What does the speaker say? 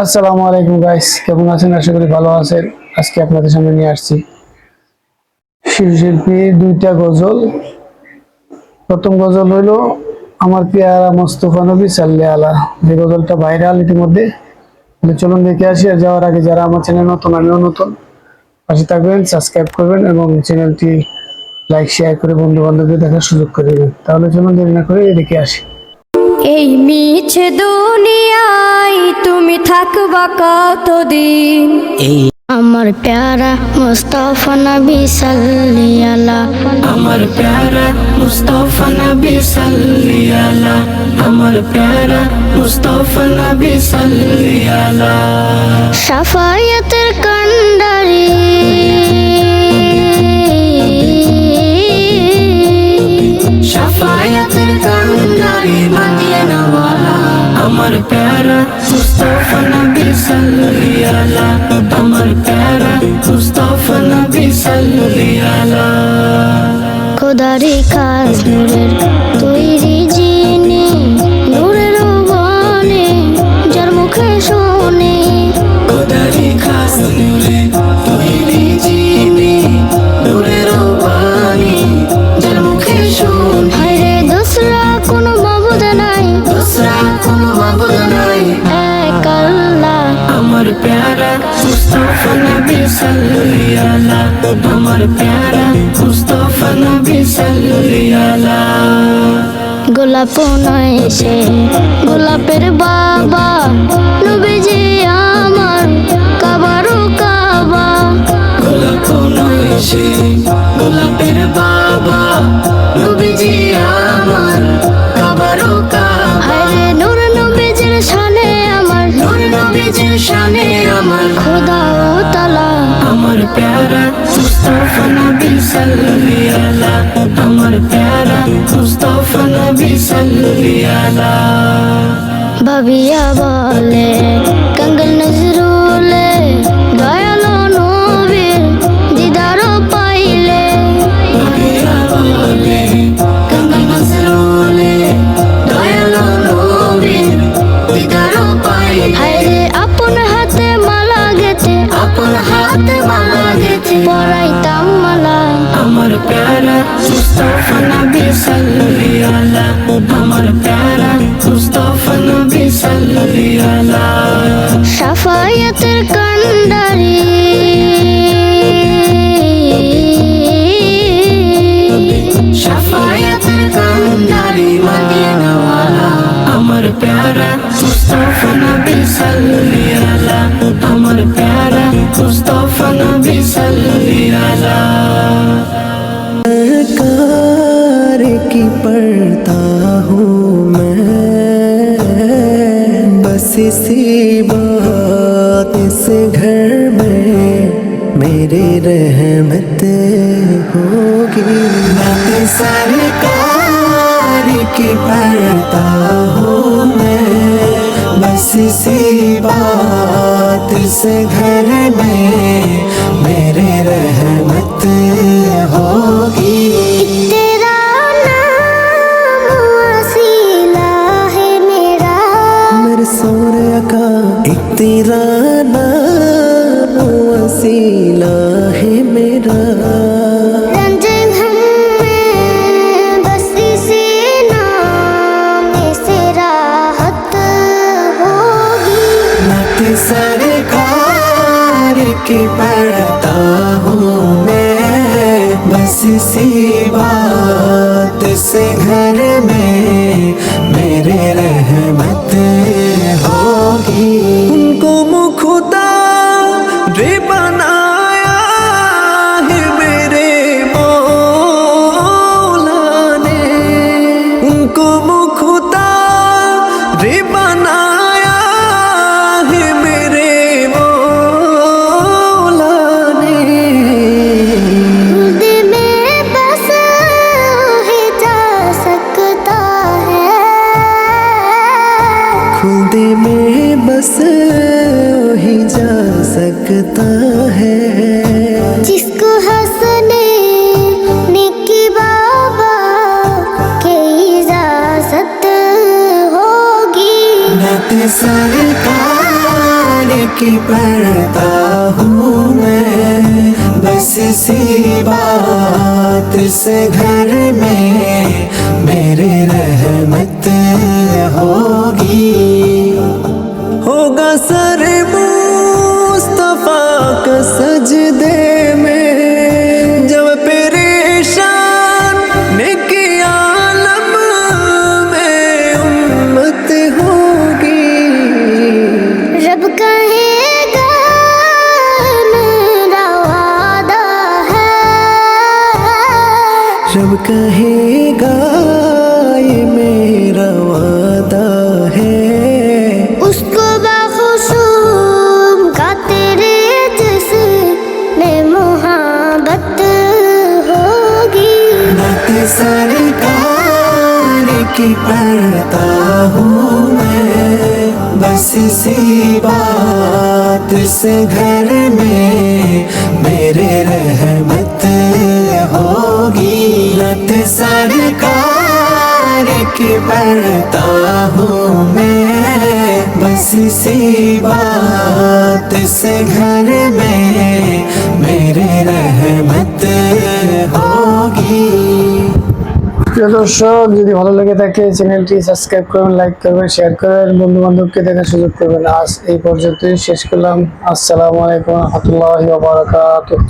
আসসালামু আলাইকুম গাইস, কেমন আছেন? আশা করি ভালো আছেন। আজকে আপনাদের সামনে নিয়ে আসছি শিল্পী দুইটা গজল। প্রথম গজল হইলো আমার পেয়ারা মোস্তফা নবী সাল্লি আলা, যে গজলটা ভাইরাল ইতিমধ্যে। চলুন দেখে আসি। আর যাওয়ার আগে যারা আমার চ্যানেল নতুন, আমিও নতুন, পাশে থাকবেন, সাবস্ক্রাইব করবেন এবং চ্যানেলটি লাইক শেয়ার করে বন্ধু বান্ধবদের দেখার সুযোগ করে দেবেন। তাহলে চলুন দেরি না করে দেখে আসি। এই মিছে দুনিয়ায় তুমি থাকবা কতদিন? এই আমার প্যারা মুস্তাফা নবী সাল্লি আলা, আমার প্যারা মুস্তাফা নবী সাল্লি আলা, আমার প্যারা মুস্তাফা নবী সাল্লি আলা। শাফায়াতের কান্ডারি শাফায়াতের কান্ডারি মদিনা ওয়ালা, আমার প্যারা মুস্তাফা নবী সাল্লি আলা, আমার প্যারা মুস্তাফা নবী সাল্লি আলা। খোদারি খাস নূরের তৈরি জিনে, নূরের বনে যার মুখে শোনে। খোদারি খাস নূরে তৈরি জিনে, নূরের বাণী যার মুখে শোনে। হায়রে দোসরা কোনো মাবুদ নাই, দোসরা কোনো মাবুদ নাই, এক আল্লাহ। আমার প্যারা মুস্তাফা নবী সাল্লি আলা, আমার প্যারা মুস্তাফা নবী সাল্লি আলা। গোলাপ নয় সে গোলাপের বাবা, নবীজি আমার কাবারও কাবা। গোলাপ নয় সে গোলাপের বাবা, নবীজি আমার কাবারও কাবা। হায়রে নূর নবীজির শানে আমার, নূর নবীজির শানে আমার, খোদা ও তালা। আমার প্যারা মুস্তাফা নবী সাল্লি আলা, আমার প্যারা মুস্তাফা নবী সাল্লি আলা। ভাবিয়া বলে কঙ্গল নজরুলে, দয়ালো নবীর দিদারও পাইলে। নবিয়া বলে গঙ্গা নজরুলে, দয়ালো নবীর দিদারও পাইলে। হায়রে আপন হাতে মালা গেতে, আপন হাতে মালা গেথে পরাইতাম মালা। আমার প্যারা মুস্তাফা নবী সাল্লি আলা, আমার প্যারা মুস্তাফা নবী সাল্লি আলা। শাফায়াতের কান্ডারি শাফায়াতের কান্ডারি মদিনা ওয়ালা, আমার প্যারা মুস্তাফা নবী সাল্লি আলা, আমার প্যারা মুস্তাফা নবী সাল্লি আলা। सरकार की पढ़ता हूँ मैं, बस इसी बात इस घर में मेरी रहमत होगी। बात सरकार की पढ़ता हूँ मैं, बस इसी बात से घर में मेरे रहमत होगी। तेरा नाम वसीला है मेरा, मेरे सोने का एक तेरा नाम वसीला है मेरा। रंजे हम में बस इसी नाम से राहत होगी। बात सरकार की पढ़ता हूँ मैं, बस इसी बात से घर में मेरे रहमत होगी। उनको मुखुदा रे बनाया है मेरे मौला ने, उनको मुखुदा रे बनाया है मेरे मौला ने। खुद में बस ही जा सकता है, खुद में बस ही जा सकता है। जिसको हंसने नेकी बाबा के इजाजत होगी। बात सरकार की पढ़ता हूँ मैं, बस इसी बात से घर में मेरे रहमत होगी। होगा सर मुस्तफा का सजदे में, जब परेशान नेकी आलम में उम्मत होगी। रब कहेगा मेरा वादा है, जब कहेगा ये मेरा वादा है, उसको बाखुशूम का तेरे जिसमें मोहब्बत होगी। बात सरकार की पढ़ता हूँ मैं, बस इसी बात से घर में मेरे रहमत होगी। बात सरकार की पढ़ता हूँ मैं, बस इसी बात से घर में मेरे रहमत होगी। প্রিয় দর্শক, যদি ভালো লেগে থাকে চ্যানেলটি সাবস্ক্রাইব করবেন, লাইক করবেন, শেয়ার করবেন, বন্ধু বান্ধবকে দেখার সুযোগ করবেন। আজ এই পর্যন্তই শেষ করলাম। আসসালামু আলাইকুম ওয়া রাহমাতুল্লাহি ওয়া বারাকাতুহু।